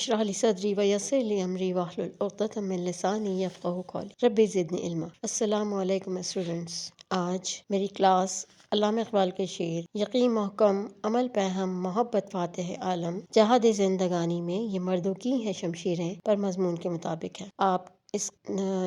اشرح لی صدری ویسر لی امری واحلل عقدۃ من لسانی یفقہوا قولی رب زدنی علما۔ السلام علیکم اسٹوڈنٹس، آج میری کلاس علامہ اقبال کے شعر یقین محکم عمل پہم محبت فاتح عالم جہاد زندگانی میں یہ مردوں کی ہیں شمشیریں پر مضمون کے مطابق ہے۔ آپ اس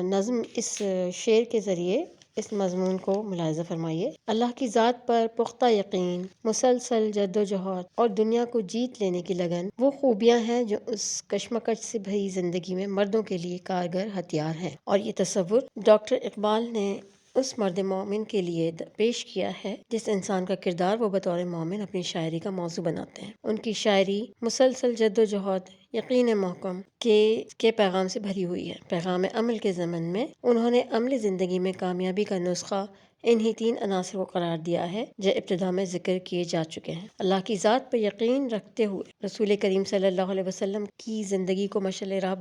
نظم اس شعر کے ذریعے اس مضمون کو ملاحظہ فرمائیے۔ اللہ کی ذات پر پختہ یقین، مسلسل جد و جہد اور دنیا کو جیت لینے کی لگن وہ خوبیاں ہیں جو اس کشمکش سے بھری زندگی میں مردوں کے لیے کارگر ہتھیار ہیں، اور یہ تصور ڈاکٹر اقبال نے اس مرد مومن کے لیے پیش کیا ہے جس انسان کا کردار وہ بطور مومن اپنی شاعری کا موضوع بناتے ہیں۔ ان کی شاعری مسلسل جد و جہد، یقین محکم کے پیغام سے بھری ہوئی ہے۔ پیغام عمل کے ضمن میں انہوں نے عملی زندگی میں کامیابی کا نسخہ انہی 3 عناصر کو قرار دیا ہے جو ابتدا میں ذکر کیے جا چکے ہیں۔ اللہ کی ذات پر یقین رکھتے ہوئے رسول کریم صلی اللہ علیہ وسلم کی زندگی کو مشعل راہ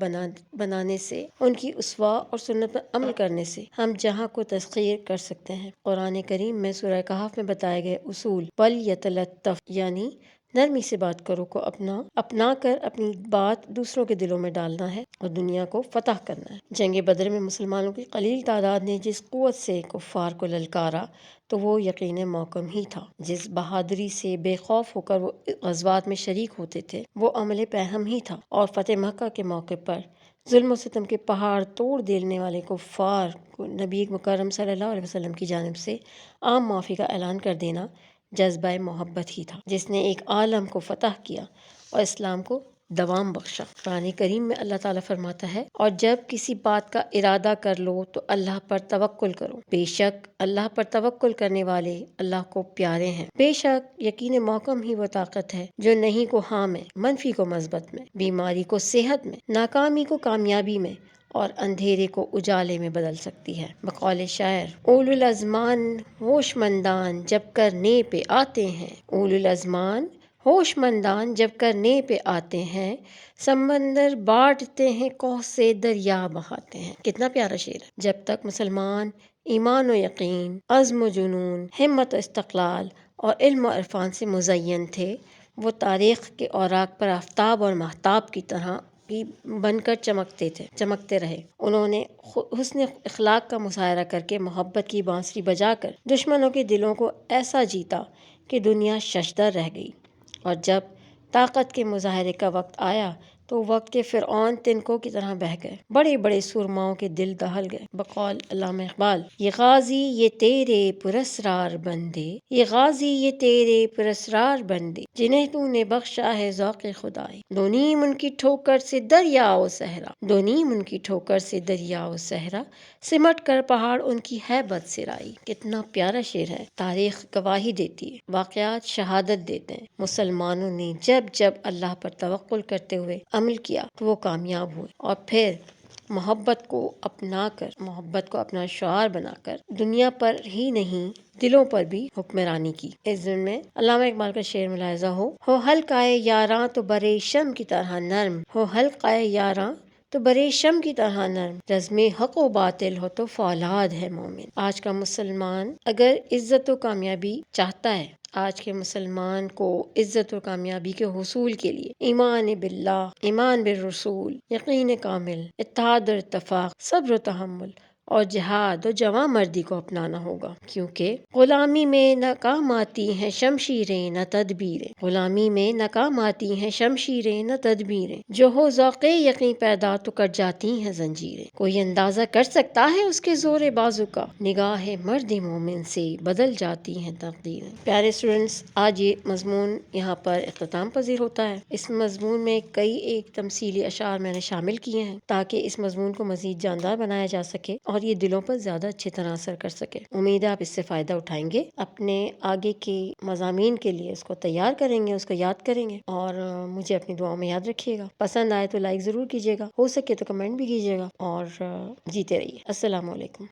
بنانے سے، ان کی اسوہ اور سنت پر عمل کرنے سے ہم جہاں کو تسخیر کر سکتے ہیں۔ قرآن کریم میں سورہ کہف میں بتائے گئے اصول وَلْيَتَلَطَّفْ یعنی نرمی سے بات کرو کو اپنا کر اپنی بات دوسروں کے دلوں میں ڈالنا ہے اور دنیا کو فتح کرنا ہے۔ جنگ بدر میں مسلمانوں کی قلیل تعداد نے جس قوت سے کفار کو للکارا تو وہ یقین محکم ہی تھا۔ جس بہادری سے بے خوف ہو کر وہ غزوات میں شریک ہوتے تھے وہ عمل پہم ہی تھا، اور فتح مکہ کے موقع پر ظلم و ستم کے پہاڑ توڑ دینے والے کفار کو نبی مکرم صلی اللہ علیہ وسلم کی جانب سے عام معافی کا اعلان کر دینا جذبہ محبت ہی تھا جس نے ایک عالم کو فتح کیا اور اسلام کو دوام بخشا۔ قرآن کریم میں اللہ تعالیٰ فرماتا ہے، اور جب کسی بات کا ارادہ کر لو تو اللہ پر توکل کرو، بے شک اللہ پر توکل کرنے والے اللہ کو پیارے ہیں۔ بے شک یقین محکم ہی وہ طاقت ہے جو نہیں کو ہاں میں، منفی کو مثبت میں، بیماری کو صحت میں، ناکامی کو کامیابی میں اور اندھیرے کو اجالے میں بدل سکتی ہے۔ بقول شاعر، اولو الازمان ہوش مندان جب کرنے پہ آتے ہیں، اولو الازمان ہوش مندان جب کرنے پہ آتے ہیں، سمندر بانٹتے ہیں کوہ سے دریا بہاتے ہیں۔ کتنا پیارا شعر ہے۔ جب تک مسلمان ایمان و یقین، عزم و جنون، ہمت و استقلال اور علم و عرفان سے مزین تھے، وہ تاریخ کے اوراق پر آفتاب اور مہتاب کی طرح بن کر چمکتے رہے۔ انہوں نے حسن اخلاق کا مظاہرہ کر کے محبت کی بانسری بجا کر دشمنوں کے دلوں کو ایسا جیتا کہ دنیا ششدر رہ گئی، اور جب طاقت کے مظاہرے کا وقت آیا تو وقت کے فرعون تنکوں کی طرح بہہ گئے، بڑے بڑے سورماؤں کے دل دہل گئے۔ بقول علامہ اقبال، یہ غازی یہ تیرے پراسرار بندے، یہ غازی یہ تیرے پراسرار بندے، جنہیں تو نے بخشا ہے ذوق خدائی، دو نیم ان کی ٹھوکر سے دریا و صحرا، دو نیم ان کی ٹھوکر سے دریا و صحرا، سمٹ کر پہاڑ ان کی ہیبت سرائی۔ کتنا پیارا شعر ہے۔ تاریخ گواہی دیتی ہے، واقعات شہادت دیتے ہیں، مسلمانوں نے جب اللہ پر توکل کرتے ہوئے عمل کیا تو وہ کامیاب ہوئے، اور پھر محبت کو اپنا شعار بنا کر دنیا پر ہی نہیں دلوں پر بھی حکمرانی کی۔ اس ضمن میں علامہ اقبال کا شعر ملاحظہ ہو حلقۂ یاراں تو برے شم کی طرح نرم، ہو حلقۂ یاراں تو برے شم کی طرح نرم، رزم حق و باطل ہو تو فولاد ہے مومن۔ آج کا مسلمان اگر عزت و کامیابی چاہتا ہے، آج کے مسلمان کو عزت و کامیابی کے حصول کے لیے ایمان باللہ، ایمان بالرسول، یقین کامل، اتحاد اور اتفاق، صبر و تحمل اور جہاد و جواں مردی کو اپنانا ہوگا، کیونکہ غلامی میں ناکام آتی ہیں شمشیریں نہ تدبیریں، غلامی میں ناکام آتی ہیں شمشیریں نہ تدبیریں، جو ہو ذوق یقین پیدا تو کٹ جاتی ہیں زنجیریں، کوئی اندازہ کر سکتا ہے اس کے زور بازو کا، نگاہ مرد مومن سے بدل جاتی ہیں تقدیریں۔ پیارے اسٹوڈنٹس، آج یہ مضمون یہاں پر اختتام پذیر ہوتا ہے۔ اس مضمون میں کئی ایک تمثیلی اشعار میں نے شامل کیے ہیں تاکہ اس مضمون کو مزید جاندار بنایا جا سکے اور یہ دلوں پر زیادہ اچھی طرح اثر کر سکے۔ امید ہے آپ اس سے فائدہ اٹھائیں گے، اپنے آگے کے مضامین کے لیے اس کو تیار کریں گے، اس کو یاد کریں گے، اور مجھے اپنی دعاؤں میں یاد رکھیے گا۔ پسند آئے تو لائک ضرور کیجیے گا، ہو سکے تو کمنٹ بھی کیجیے گا، اور جیتے رہیے۔ السلام علیکم۔